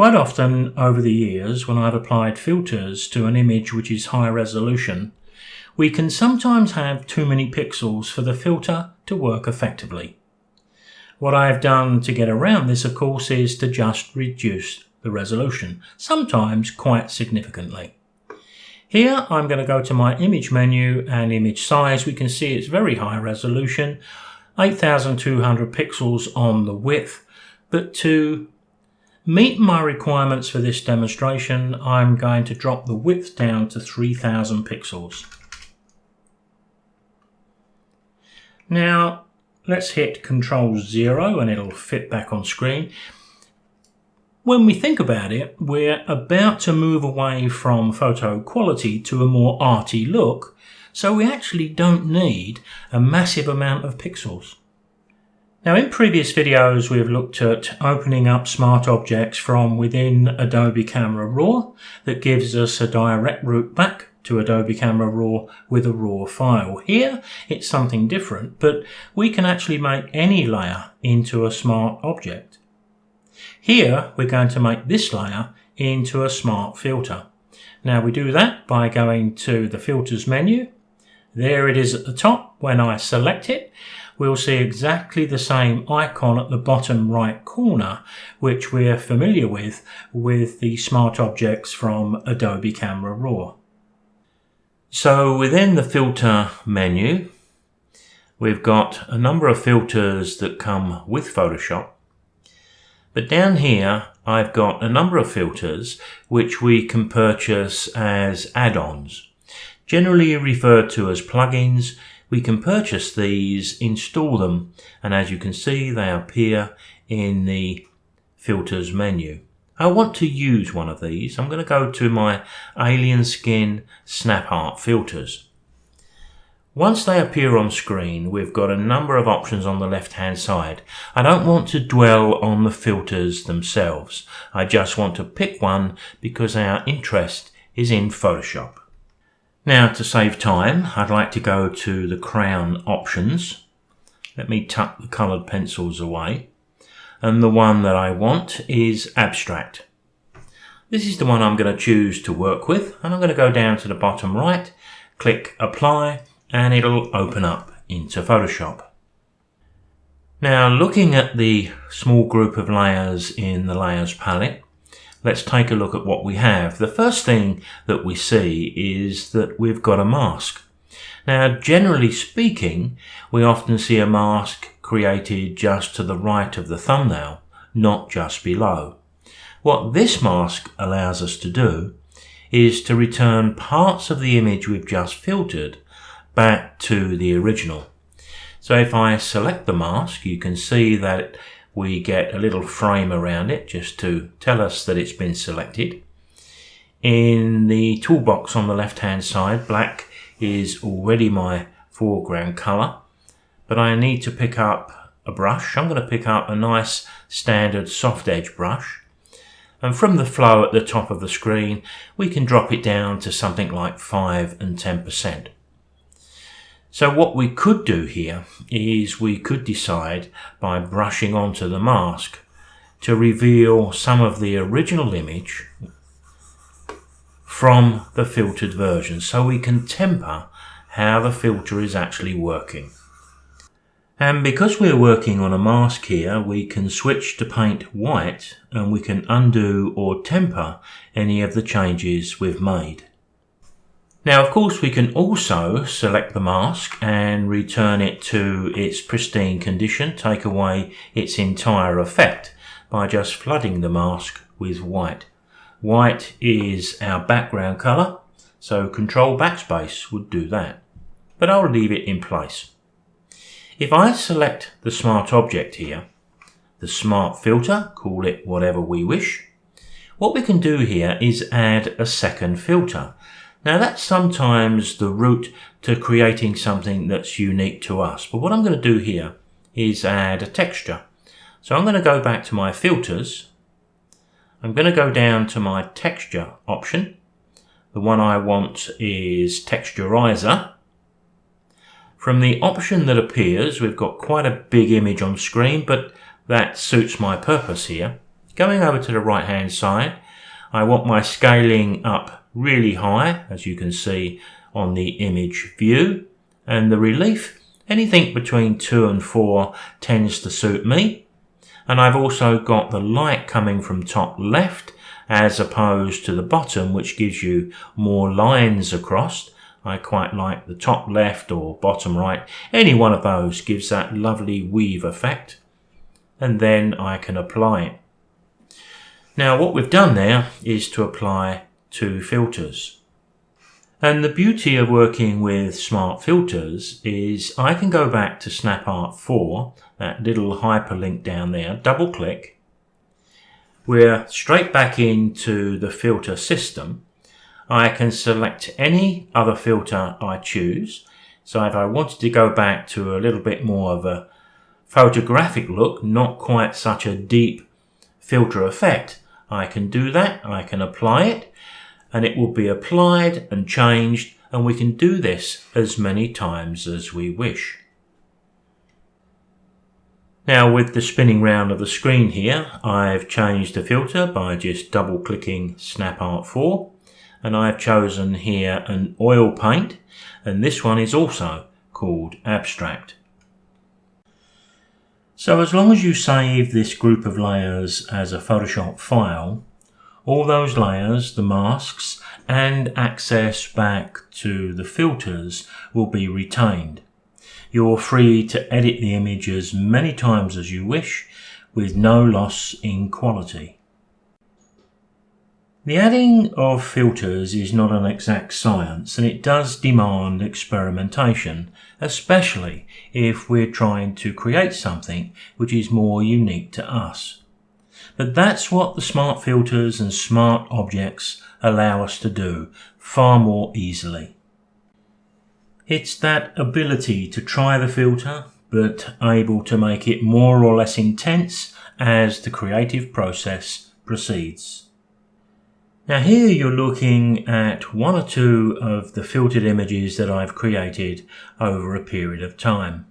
Quite often over the years, when I've applied filters to an image which is high resolution, we can sometimes have too many pixels for the filter to work effectively. What I have done to get around this, of course, is to just reduce the resolution, sometimes quite significantly. Here I'm going to go to my image menu and image size. We can see it's very high resolution, 8200 pixels on the width, but to meet my requirements for this demonstration, I'm going to drop the width down to 3000 pixels. Now let's hit Ctrl-0 and it'll fit back on screen. When we think about it, we're about to move away from photo quality to a more arty look, so we actually don't need a massive amount of pixels. Now, in previous videos, we've looked at opening up smart objects from within Adobe Camera Raw that gives us a direct route back to Adobe Camera Raw with a raw file. Here, it's something different, but we can actually make any layer into a smart object. Here, we're going to make this layer into a smart filter. Now, we do that by going to the Filters menu. There it is at the top. When I select it, we'll see exactly the same icon at the bottom right corner, which we're familiar with the smart objects from Adobe Camera Raw. So within the filter menu, we've got a number of filters that come with Photoshop. But down here, I've got a number of filters which we can purchase as add-ons. Generally referred to as plugins, we can purchase these, install them, and as you can see, they appear in the filters menu. I want to use one of these. I'm going to go to my Alien Skin Snap Art filters. Once they appear on screen, we've got a number of options on the left-hand side. I don't want to dwell on the filters themselves. I just want to pick one because our interest is in Photoshop. Now, to save time, I'd like to go to the crown options. Let me tuck the coloured pencils away. And the one that I want is abstract. This is the one I'm going to choose to work with, and I'm going to go down to the bottom right, click apply, and it'll open up into Photoshop. Now, looking at the small group of layers in the layers palette, let's take a look at what we have. The first thing that we see is that we've got a mask. Now, generally speaking, we often see a mask created just to the right of the thumbnail, not just below. What this mask allows us to do is to return parts of the image we've just filtered back to the original. So if I select the mask, you can see that we get a little frame around it just to tell us that it's been selected. In the toolbox on the left hand side, black is already my foreground colour, but I need to pick up a brush. I'm going to pick up a nice standard soft edge brush, and from the flow at the top of the screen we can drop it down to something like 5 and 10%. So what we could do here is we could decide by brushing onto the mask to reveal some of the original image from the filtered version, so we can temper how the filter is actually working. And because we're working on a mask here, we can switch to paint white and we can undo or temper any of the changes we've made. Now, of course, we can also select the mask and return it to its pristine condition, take away its entire effect by just flooding the mask with white. White is our background colour, so Control Backspace would do that, but I'll leave it in place. If I select the smart object here, the smart filter, call it whatever we wish, what we can do here is add a second filter. Now, that's sometimes the route to creating something that's unique to us, but what I'm going to do here is add a texture. So I'm going to go back to my filters. I'm going to go down to my texture option. The one I want is texturizer. From the option that appears, we've got quite a big image on screen, but that suits my purpose here. Going over to the right hand side, I want my scaling up really high, as you can see on the image view, and the relief, anything between 2 and 4 tends to suit me. And I've also got the light coming from top left as opposed to the bottom, which gives you more lines across. I quite like the top left or bottom right. Any one of those gives that lovely weave effect. And then I can apply it. Now what we've done there is to apply 2 filters. And the beauty of working with smart filters is I can go back to SnapArt 4, that little hyperlink down there, double click. We're straight back into the filter system. I can select any other filter I choose. So if I wanted to go back to a little bit more of a photographic look, not quite such a deep filter effect, I can do that. I can apply it and it will be applied and changed, and we can do this as many times as we wish. Now with the spinning round of the screen here, I've changed the filter by just double clicking SnapArt 4. And I've chosen here an oil paint, and this one is also called Abstract. So as long as you save this group of layers as a Photoshop file, all those layers, the masks, and access back to the filters will be retained. You're free to edit the image as many times as you wish with no loss in quality. The adding of filters is not an exact science, and it does demand experimentation, especially if we're trying to create something which is more unique to us. But that's what the smart filters and smart objects allow us to do far more easily. It's that ability to try the filter, but able to make it more or less intense as the creative process proceeds. Now here you're looking at 1 or 2 of the filtered images that I've created over a period of time.